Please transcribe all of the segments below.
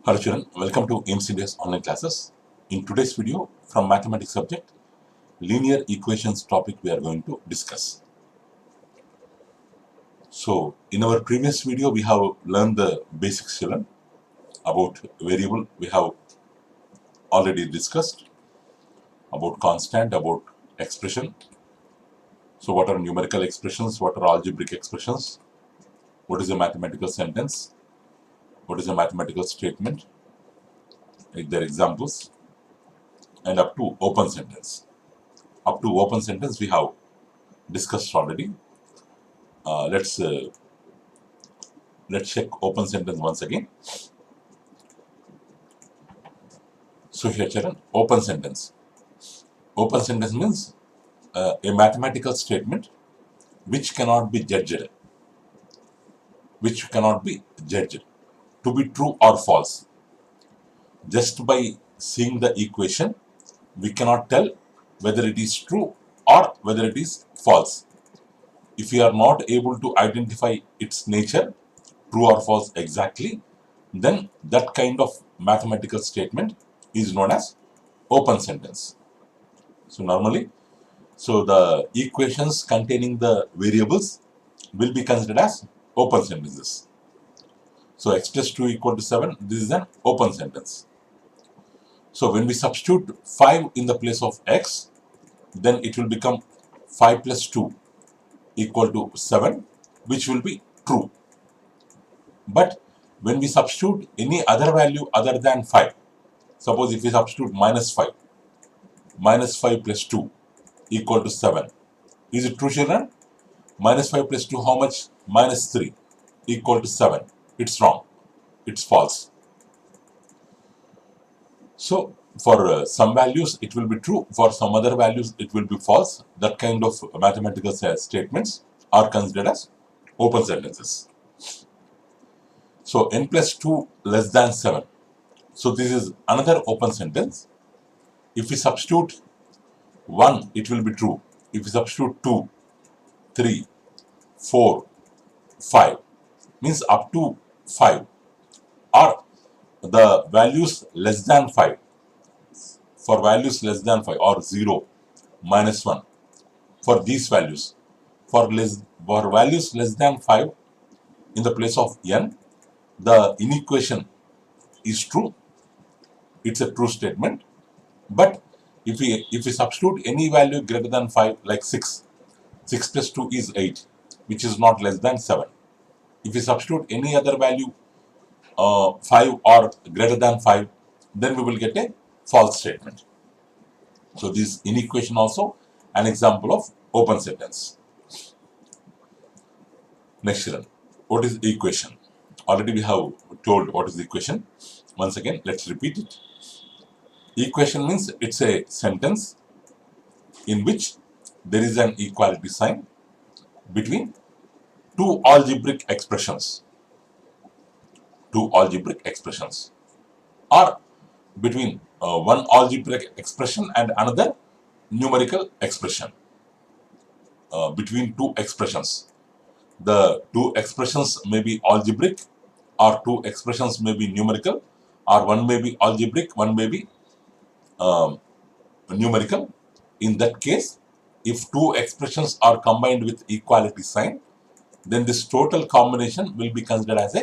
Hello children, welcome to AIMS India's online classes. In today's video from mathematics subject, linear equations topic we are going to discuss. So in our previous video we have learned the basics children about variable we have already discussed, about constant, about expression. So what are numerical expressions, what are algebraic expressions, what is a mathematical sentence, what is a mathematical statement, like their examples, and up to open sentence. Up to open sentence we have discussed already. Let's check open sentence once again. So here children, open sentence. Open sentence means a mathematical statement which cannot be judged. Which cannot be judged to be true or false. Just by seeing the equation, we cannot tell whether it is true or whether it is false. If we are not able to identify its nature, true or false exactly, then that kind of mathematical statement is known as open sentence. So normally, the equations containing the variables will be considered as open sentences. So x plus 2 equal to 7, this is an open sentence. So when we substitute 5 in the place of x, then it will become 5 plus 2 equal to 7, which will be true. But when we substitute any other value other than 5, suppose if we substitute minus 5 plus 2 equal to 7, is it true children? Minus 5 plus 2 how much? Minus 3 equal to 7. It's wrong. It's false. So for some values it will be true, for some other values it will be false. That kind of mathematical statements are considered as open sentences. So n plus 2 less than 7. So this is another open sentence. If we substitute 1, it will be true. If we substitute 2, 3, 4, 5, means up to 5, or the values less than 5. For values less than 5 or 0, minus 1, for these values, for values less than 5, in the place of n, the inequation is true. It's a true statement. But if we substitute any value greater than 5, like 6 plus 2 is 8, which is not less than 7. If we substitute any other value 5 or greater than 5, then we will get a false statement. So this inequation also an example of open sentence. Next children, what is equation? Already we have told what is the equation. Once again, let's repeat it. Equation means it's a sentence in which there is an equality sign between two algebraic expressions. Or between one algebraic expression and another numerical expression. Between two expressions. The two expressions may be algebraic, or two expressions may be numerical, or one may be algebraic, one may be numerical. In that case, if two expressions are combined with equality sign, then this total combination will be considered as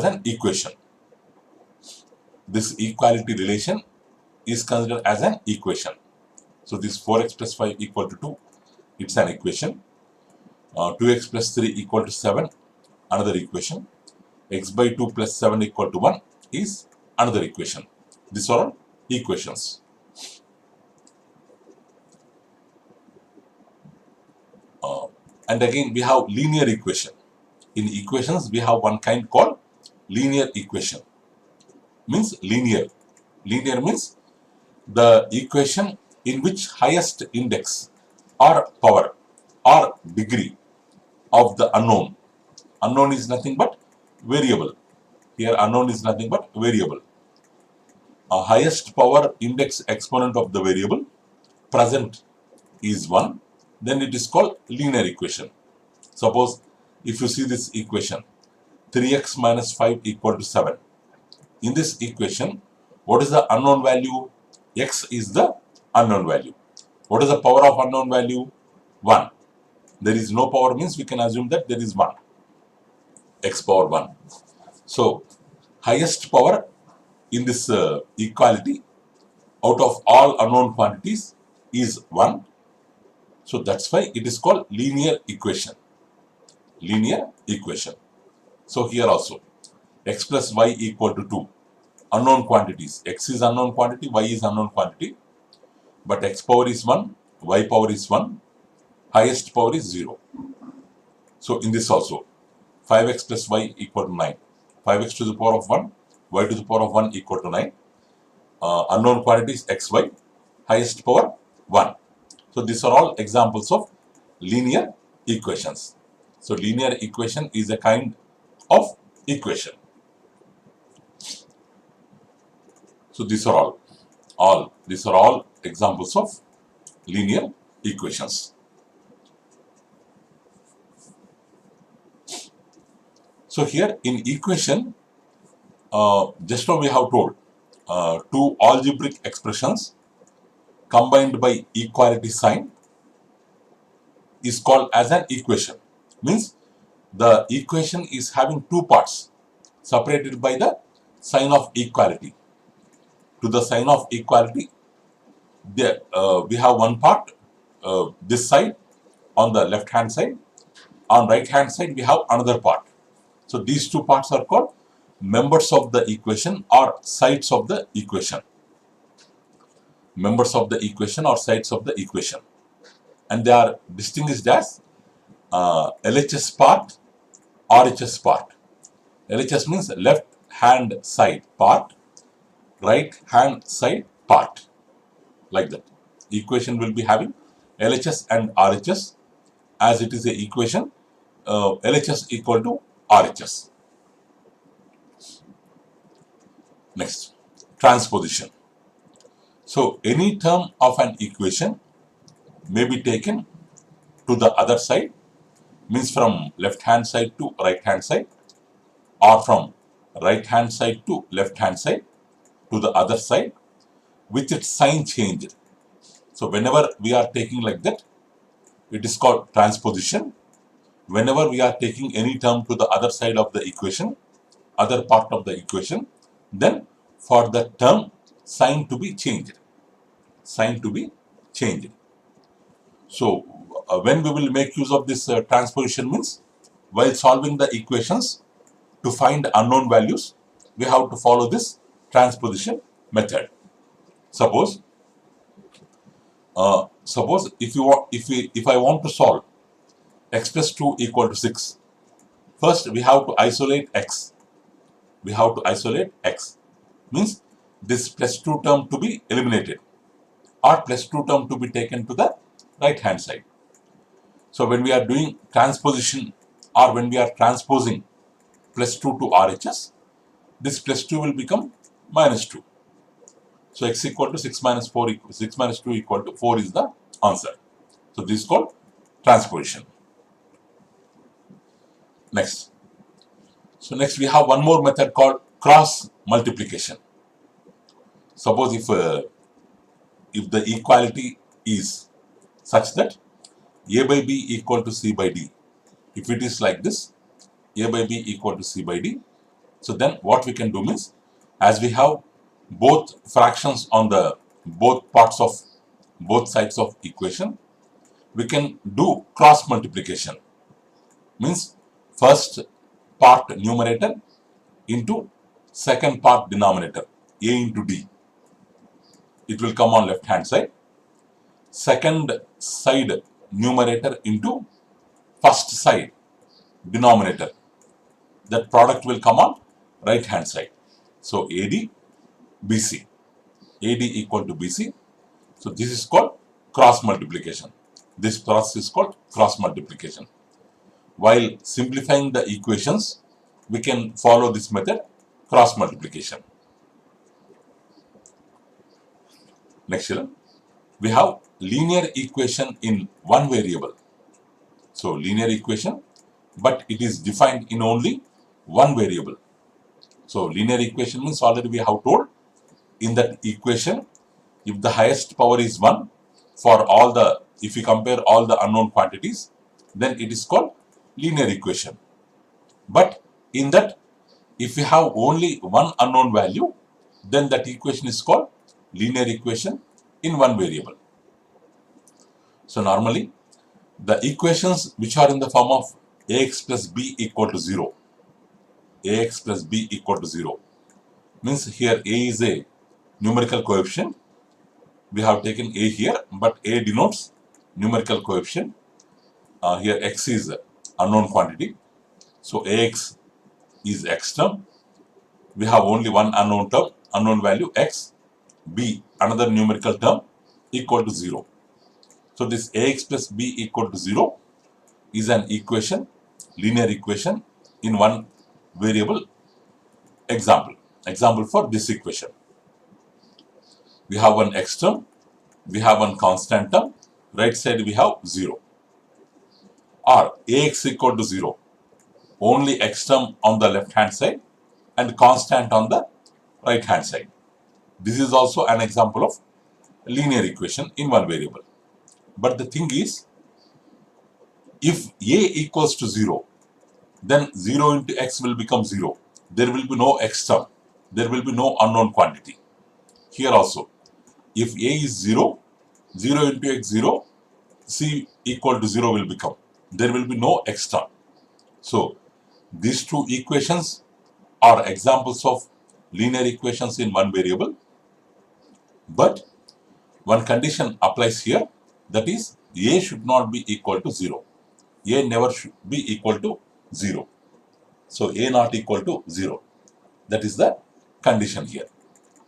an equation. This equality relation is considered as an equation. So this 4x plus 5 equal to 2, it's an equation. 2x plus 3 equal to 7, another equation. X by 2 plus 7 equal to 1 is another equation. These are all equations. And again we have linear equation. In equations we have one kind called linear equation. Means linear. Linear means the equation in which highest index or power or degree of the unknown. Unknown is nothing but variable. Here unknown is nothing but variable. A highest power index exponent of the variable present is 1, then it is called linear equation. Suppose if you see this equation, 3x minus 5 equal to 7. In this equation, what is the unknown value? X is the unknown value. What is the power of unknown value? 1. There is no power means we can assume that there is 1. X power 1. So, highest power in this equality out of all unknown quantities is 1. So, that's why it is called linear equation. Linear equation. So, here also x plus y equal to 2. Unknown quantities. X is unknown quantity, y is unknown quantity. But x power is 1, y power is 1, highest power is 0. So, in this also, 5x plus y equal to 9. 5x to the power of 1, y to the power of 1 equal to 9. Unknown quantities x, y, highest power 1. So, these are all examples of linear equations. So, linear equation is a kind of equation. So, these are all examples of linear equations. So, here in equation, just now we have told two algebraic expressions combined by equality sign is called as an equation. Means the equation is having two parts separated by the sign of equality. To the sign of equality, there we have one part, this side on the left hand side. On right hand side we have another part. So these two parts are called members of the equation or sides of the equation. Members of the equation or sides of the equation. And they are distinguished as LHS part, RHS part. LHS means left hand side part, right hand side part. Like that. Equation will be having LHS and RHS. As it is a equation, LHS equal to RHS. Next, transposition. So, any term of an equation may be taken to the other side, means from left hand side to right hand side, or from right hand side to left hand side to the other side with its sign changed. So, whenever we are taking like that, it is called transposition. Whenever we are taking any term to the other side of the equation, other part of the equation, then for the term sign to be changed. Sign to be changed. So, when we will make use of this transposition means, while solving the equations to find unknown values, we have to follow this transposition method. Suppose if I want to solve x plus 2 equal to 6, first we have to isolate x. We have to isolate x. Means this plus 2 term to be eliminated or plus 2 term to be taken to the right hand side. So when we are doing transposition or when we are transposing plus 2 to RHS, this plus 2 will become minus 2. So x equal to 6 minus 4 6 minus 2 equal to 4 is the answer. So this is called transposition. Next. So next we have one more method called cross multiplication. Suppose if the equality is such that a by b equal to c by d. If it is like this, a by b equal to c by d. So then what we can do means, as we have both fractions on the both parts of both sides of equation, we can do cross multiplication. Means first part numerator into second part denominator, a into d. It will come on left hand side. Second side numerator into first side denominator. That product will come on right hand side. So AD, BC. AD equal to BC. So this is called cross multiplication. This process is called cross multiplication. While simplifying the equations, we can follow this method, cross multiplication. Next here, we have linear equation in one variable. So linear equation, but it is defined in only one variable. So linear equation means already we have told in that equation, if the highest power is 1 for all the, if you compare all the unknown quantities, then it is called linear equation. But in that, if you have only one unknown value, then that equation is called linear equation in one variable. So normally, the equations which are in the form of ax plus b equal to 0, ax plus b equal to 0, means here a is a numerical coefficient. We have taken a here, but a denotes numerical coefficient. Here x is unknown quantity. So ax is x term. We have only one unknown term, unknown value x, b, another numerical term equal to 0. So this ax plus b equal to 0 is an equation, linear equation in one variable. Example for this equation. We have one x term, we have one constant term, right side we have 0. Or ax equal to 0, only x term on the left hand side and constant on the right hand side. This is also an example of linear equation in one variable. But the thing is, if a equals to 0, then 0 into x will become 0. There will be no x term. There will be no unknown quantity. Here also, if a is 0, 0 into x 0, c equal to 0 will become. There will be no x term. So, these two equations are examples of linear equations in one variable. But one condition applies here, that is a should not be equal to 0. A never should be equal to 0. So a not equal to 0. That is the condition here.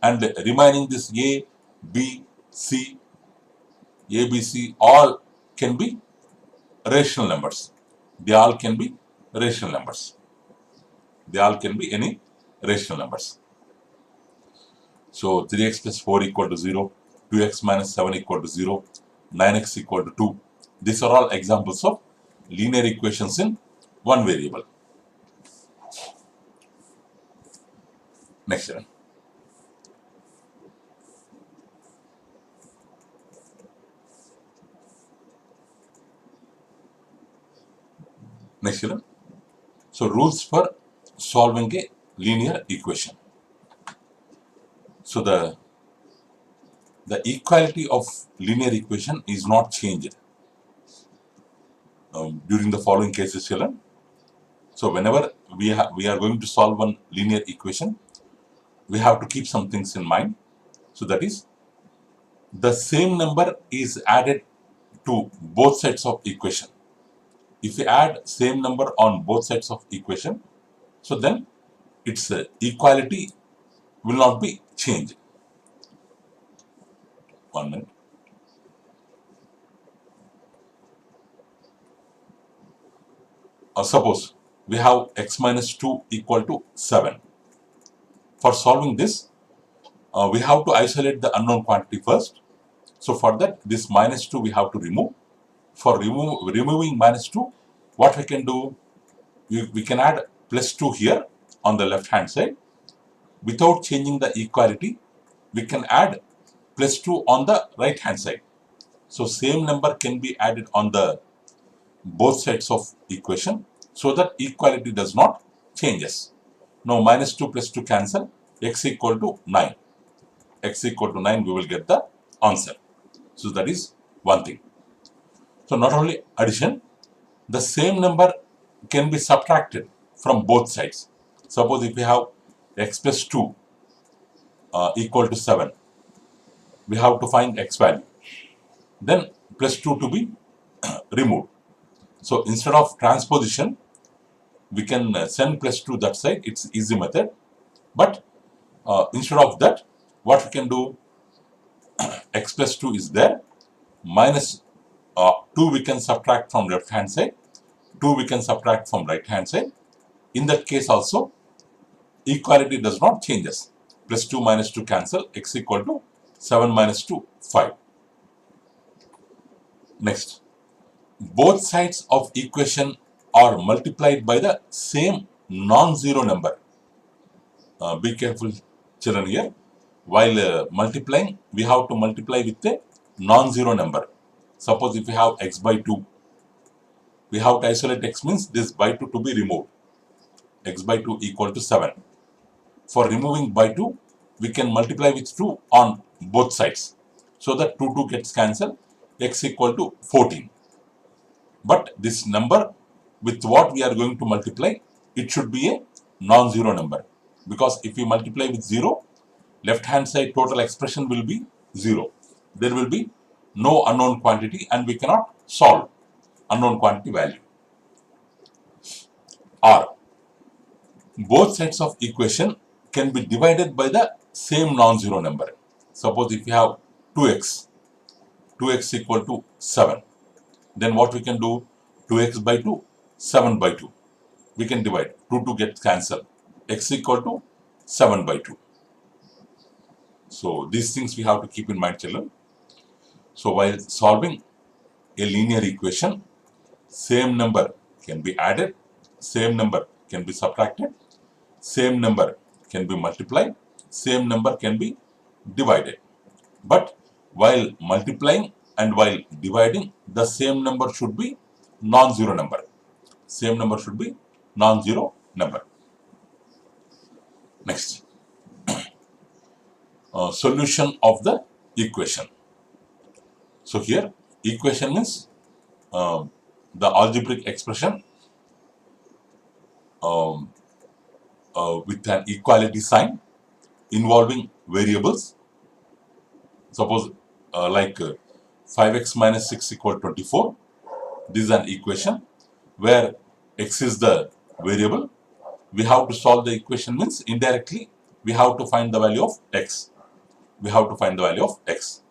And remaining this a, b, c, a, b, c all can be rational numbers. They all can be rational numbers. They all can be any rational numbers. So 3x plus 4 equal to 0, 2x minus 7 equal to 0, 9x equal to 2. These are all examples of linear equations in one variable. Next one. Next one. So rules for solving a linear equation. So the equality of linear equation is not changed during the following cases, children. So whenever we are going to solve one linear equation, we have to keep some things in mind. So that is, the same number is added to both sides of equation. If we add same number on both sides of equation, so then its equality will not be changed. 1 minute. Suppose we have x minus 2 equal to 7. For solving this, we have to isolate the unknown quantity first. So for that, this minus 2 we have to remove. For removing minus 2, what we can do, we can add plus 2 here on the left hand side. Without changing the equality, we can add plus 2 on the right hand side. So same number can be added on the both sides of equation so that equality does not changes. Now minus 2 plus 2 cancel, x equal to 9. X equal to 9, we will get the answer. So that is one thing. So not only addition, the same number can be subtracted from both sides. Suppose if we have x plus 2 equal to 7, we have to find x value. Then plus 2 to be removed. So instead of transposition, we can send plus 2 that side. It's easy method. But instead of that, what we can do, x plus 2 is there. Minus 2 we can subtract from left hand side. 2 we can subtract from right hand side. In that case also, equality does not changes. Plus 2 minus 2 cancel. X equal to 7 minus 2, 5. Next, both sides of equation are multiplied by the same non-zero number. Be careful, children, here. While multiplying, we have to multiply with a non-zero number. Suppose if we have x by 2, we have to isolate x, means this by 2 to be removed. X by 2 equal to 7. For removing by 2, we can multiply with 2 on both sides, so that 2 gets cancelled, x equal to 14. But this number with what we are going to multiply, it should be a non-zero number, because if we multiply with 0, left hand side total expression will be 0. There will be no unknown quantity and we cannot solve unknown quantity value. Or both sides of equation can be divided by the same non-zero number. Suppose if you have 2x equal to 7, then what we can do, 2x by 2, 7 by 2. We can divide, 2 gets cancelled, x equal to 7 by 2. So these things we have to keep in mind, children. So while solving a linear equation, same number can be added, same number can be subtracted, same number can be multiplied, same number can be divided. But while multiplying and while dividing, the same number should be non-zero number. Same number should be non-zero number. Next, solution of the equation. So here, equation means the algebraic expression with an equality sign involving variables. Suppose like 5x minus 6 equal 24. This is an equation where x is the variable. We have to solve the equation, means indirectly we have to find the value of x. We have to find the value of x.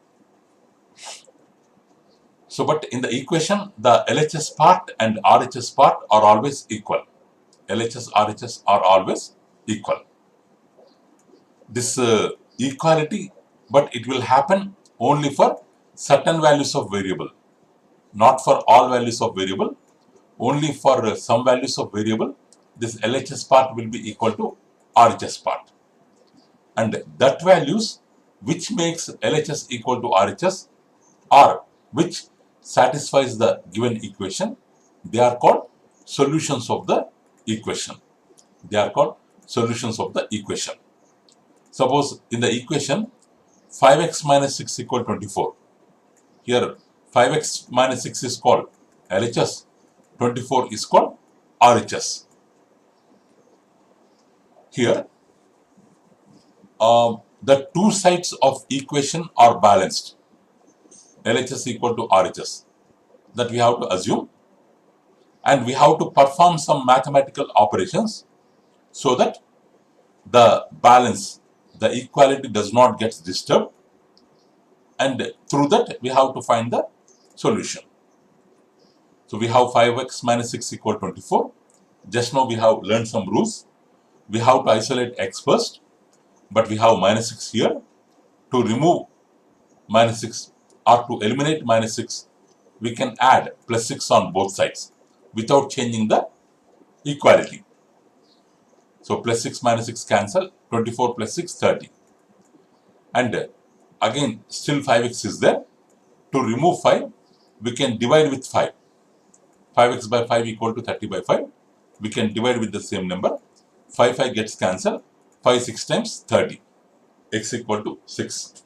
So, but in the equation, the LHS part and RHS part are always equal. LHS, RHS are always equal. This equality, but it will happen only for certain values of variable, not for all values of variable. Only for some values of variable, this LHS part will be equal to RHS part. And that values which makes LHS equal to RHS, or which satisfies the given equation, they are called solutions of the equation. They are called solutions of the equation. Suppose in the equation 5x minus 6 equal 24. Here 5x minus 6 is called LHS, 24 is called RHS. Here the two sides of equation are balanced, LHS equal to RHS, that we have to assume, and we have to perform some mathematical operations so that the balance, the equality does not get disturbed, and through that we have to find the solution. So we have 5x minus 6 equal 24. Just now we have learned some rules. We have to isolate x first, but we have minus 6 here. To remove minus 6 or to eliminate minus 6, we can add plus 6 on both sides without changing the equality. So plus 6 minus 6 cancel, 24 plus 6, 30. And again still 5x is there. To remove 5, we can divide with 5. 5x by 5 equal to 30 by 5. We can divide with the same number. 5 gets cancelled. 5 6 times 30. X equal to 6.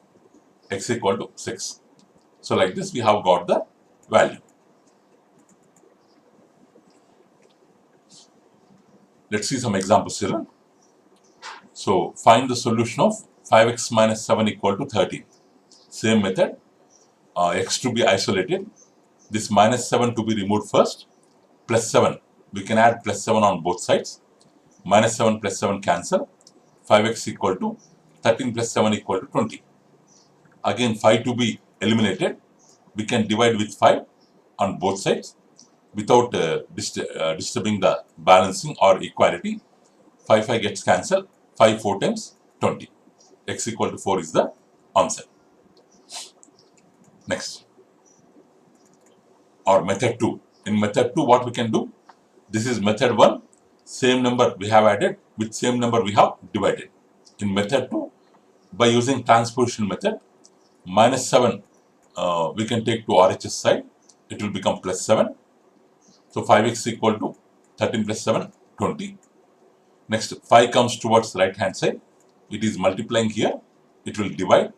X equal to 6. So like this we have got the value. Let's see some examples here. So find the solution of 5x minus 7 equal to 13. Same method. X to be isolated. This minus 7 to be removed first. Plus 7. We can add plus 7 on both sides. Minus 7 plus 7 cancel. 5x equal to 13 plus 7 equal to 20. Again 5 to be eliminated. We can divide with 5 on both sides without disturbing the balancing or equality. 5 gets cancelled. 5 4 times 20. X equal to 4 is the answer. Next. Or method 2. In method 2, what we can do? This is method 1. Same number we have added, with same number we have divided. In method 2, by using transposition method, minus 7 we can take to RHS side, it will become plus 7. So 5x equal to 13 plus 7, 20. Next, 5 comes towards right hand side, it is multiplying here, it will divide,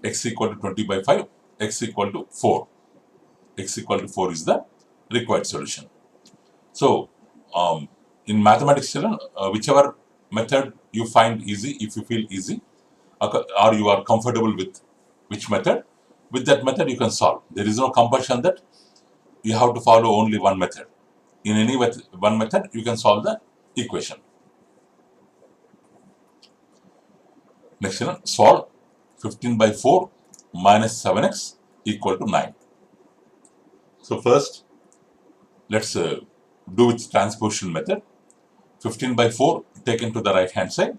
x equal to 20 by 5, x equal to 4. X equal to 4 is the required solution. So, in mathematics, children, whichever method you find easy, if you feel easy, or you are comfortable with which method, with that method you can solve. There is no compulsion that you have to follow only one method. In any one method, you can solve the equation. Next, children, solve 15 by 4 minus 7x equal to 9. So first, let's do with transposition method. 15 by 4 taken to the right hand side.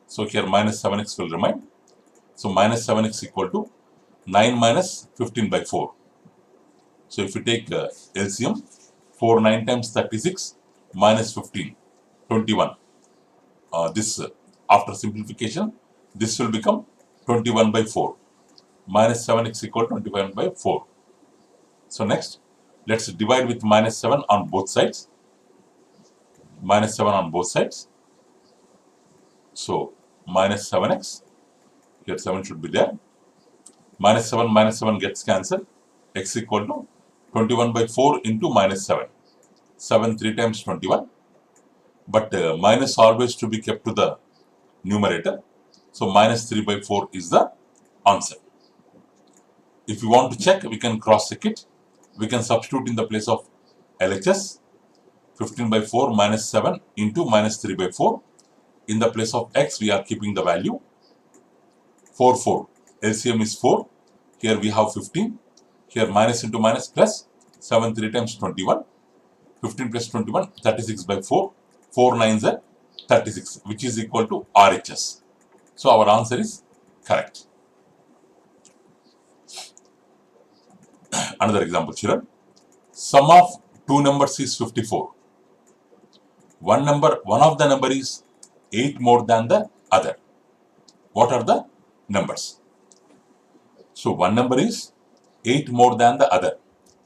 So here minus 7x will remain. So minus 7x equal to 9 minus 15 by 4. So if you take LCM, 4 9 times 36 minus 15, 21. This after simplification, this will become 21 by 4. Minus 7x equal to 21 by 4. So next, let's divide with minus 7 on both sides. Minus 7 on both sides. So minus 7x, here 7 should be there. Minus 7 gets cancelled. X equal to 21 by 4 into minus 7. 7 3 times 21. But minus always to be kept to the numerator. So minus 3 by 4 is the answer. If you want to check, we can cross check it. We can substitute in the place of LHS. 15 by 4 minus 7 into minus 3 by 4. In the place of x, we are keeping the value 4, 4. LCM is 4. Here we have 15. Here minus into minus plus 7 3 times 21. 15 plus 21, 36 by 4. 4 9s are 36, which is equal to RHS. So our answer is correct. Another example, children. Sum of two numbers is 54. One of the number is 8 more than the other. What are the numbers? So one number is 8 more than the other.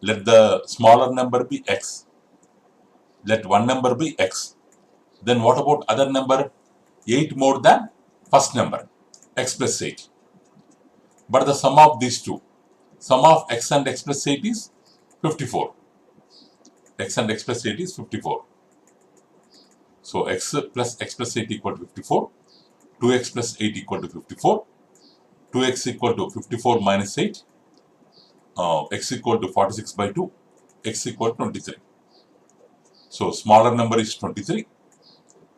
Let the smaller number be x. Let one number be x. Then what about other number? 8 more than first number, x plus 8. But the sum of these two, sum of x and x plus 8 is 54. X and x plus 8 is 54. So x plus 8 equal to 54. 2x plus 8 equal to 54. 2x equal to 54 minus 8. X equal to 46 by 2. X equal to 23. So smaller number is 23.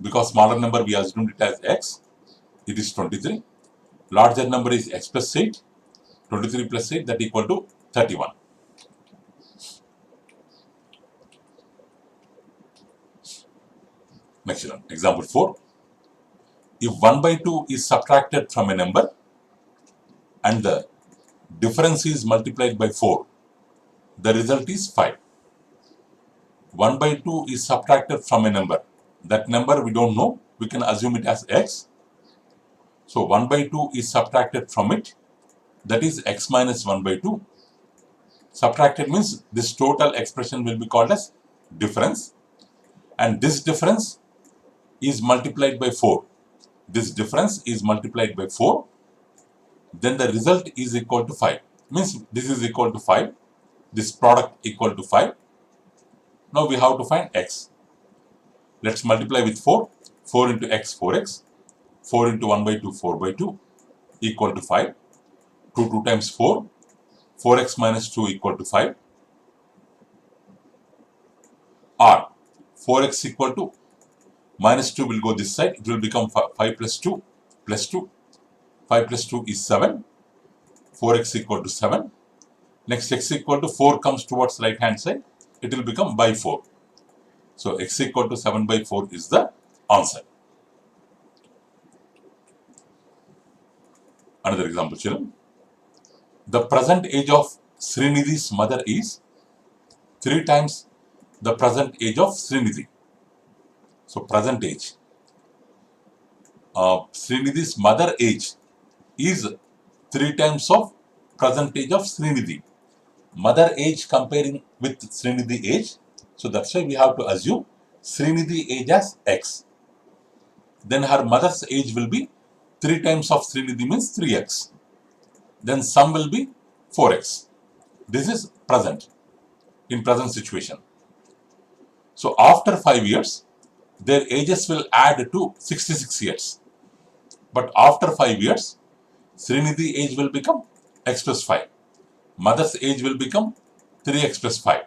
Because smaller number we assumed it as x, it is 23. Larger number is x plus 8. 23 plus 8, that equal to 31. Next one, example 4. If 1 by 2 is subtracted from a number and the difference is multiplied by 4, the result is 5. 1 by 2 is subtracted from a number. That number we don't know, we can assume it as x. So 1 by 2 is subtracted from it, that is x minus 1 by 2. Subtracted means this total expression will be called as difference, and this difference is multiplied by 4. This difference is multiplied by 4, then the result is equal to 5. Means this is equal to 5, this product equal to 5. Now we have to find x. Let's multiply with 4. 4 into x, 4x. 4 into 1 by 2, 4 by 2 equal to 5. 2 times 4. 4x minus 2 equal to 5. Or 4x equal to minus 2 will go this side. It will become 5 plus 2 plus 2. 5 plus 2 is 7. 4x equal to 7. Next, x equal to 4 comes towards right hand side. It will become by 4. So x equal to 7 by 4 is the answer. Another example, children. The present age of Srinidhi's mother is 3 times the present age of Srinidhi. So present age. Srinidhi's mother age is 3 times of present age of Srinidhi. Mother age comparing with Srinidhi age. So that's why we have to assume Srinidhi age as X. Then her mother's age will be 3 times of Srinidhi means 3x. Then sum will be 4x. This is present, in present situation. So after 5 years, their ages will add to 66 years. But after 5 years, Srinidhi age will become x plus 5. Mother's age will become 3x plus 5.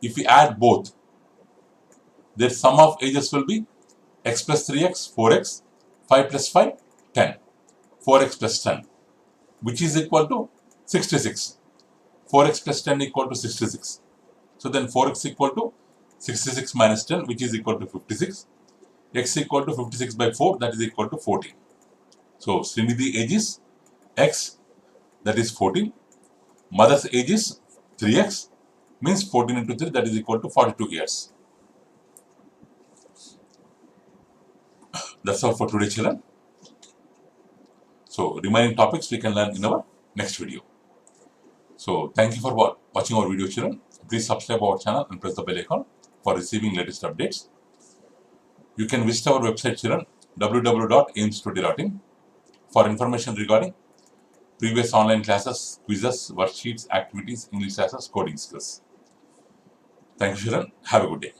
If we add both, their sum of ages will be x plus 3x, 4x, 5 plus 5, 10. 4x plus 10, which is equal to 66. 4x plus 10 equal to 66. So then 4x equal to 66 minus 10, which is equal to 56. X equal to 56 by 4, that is equal to 14. So Srinidhi age is x, that is 14. Mother's age is 3x, means 14 into 3, that is equal to 42 years. That's all for today, children. So remaining topics we can learn in our next video. So thank you for watching our video, children. Please subscribe our channel and press the bell icon for receiving latest updates. You can visit our website, children, www.aimstoday.in, for information regarding previous online classes, quizzes, worksheets, activities, English classes, coding skills. Thank you, children. Have a good day.